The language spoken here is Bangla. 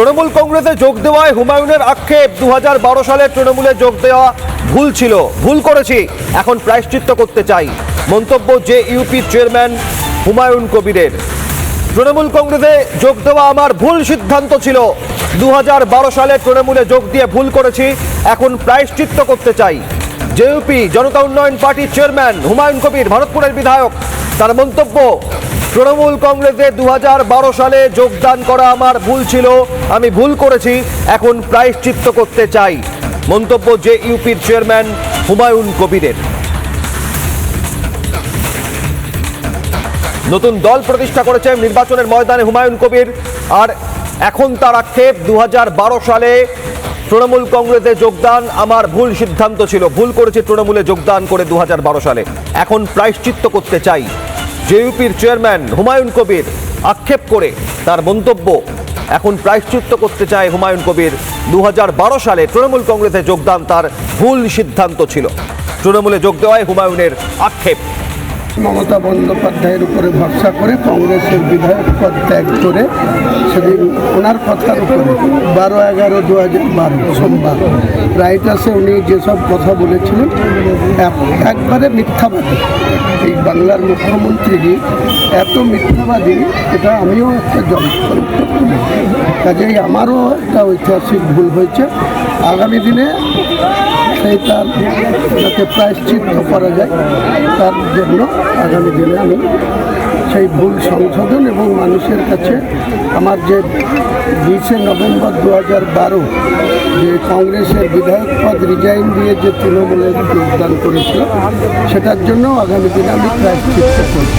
তৃণমূল কংগ্রেসে যোগ দেওয়ায় হুমায়ুনের আক্ষেপ 2012 সালে তৃণমূলে যোগ দেওয়া ভুল ছিল, ভুল করেছি, এখন প্রায়শ্চিত্ত করতে চাই। মন্তব্য জেইউপি চেয়ারম্যান হুমায়ুন কবিরের। তৃণমূল কংগ্রেসে যোগ দেওয়া আমার ভুল সিদ্ধান্ত ছিল, 2012 সালে তৃণমূলে যোগ দিয়ে ভুল করেছি, এখন প্রায়শ্চিত্ত করতে চাই। জেইউপি জনতা উন্নয়ন পার্টির চেয়ারম্যান হুমায়ুন কবির, ভরতপুরের বিধায়ক, তার মন্তব্য, তৃণমূল কংগ্রেসে 2012 সালে যোগদান করা আমার ভুল ছিল, আমি ভুল করেছি, এখন প্রায়শ্চিত্ত করতে চাই। মন্তব্য জেইউপির চেয়ারম্যান হুমায়ুন কবিরের। নতুন দল প্রতিষ্ঠা করেছেন নির্বাচনের ময়দানে হুমায়ুন কবির, আর এখন তার আক্ষেপ 2012 সালে তৃণমূল কংগ্রেসে যোগদান আমার ভুল সিদ্ধান্ত ছিল, ভুল করেছে তৃণমূলে যোগদান করে 2012 সালে, এখন প্রায়শ্চিত্ত করতে চাই। জেইউপির চেয়ারম্যান হুমায়ুন কবির আক্ষেপ করে তার মন্তব্য, এখন প্রায়শ্চিত্ত করতে চায় হুমায়ুন কবির, 2012 সালে তৃণমূল কংগ্রেসে যোগদান তার ভুল সিদ্ধান্ত ছিল। তৃণমূলে যোগ দেওয়ায় হুমায়ুনের আক্ষেপ। মমতা বন্দ্যোপাধ্যায়ের উপরে ভরসা করে কংগ্রেসের বিধায়ক পদ ত্যাগ করে সেদিন ওনার কথার উপরে 12/11/2012 সোমবার রাইটার্সে উনি যেসব কথা বলেছিলেন একবারে মিথ্যাবাদী। এই বাংলার মুখ্যমন্ত্রী এত মিথ্যাবাদী, এটা আমিও একটা জনপ্রতিনিধি, কাজেই আমারও একটা ঐতিহাসিক ভুল হয়েছে। আগামী দিনে সেই তার যাতে প্রায়শ্চিত্ত করা যায় তার জন্য আগামী দিনে আমি সেই ভুল সংশোধন এবং মানুষের কাছে আমার যে 20 নভেম্বর 2012 যে কংগ্রেসের বিধায়ক পদ রিজাইন দিয়ে যে তৃণমূলে যোগদান করেছিল সেটার জন্য আগামী দিনে আমি প্রায়শ্চিত্ত করব।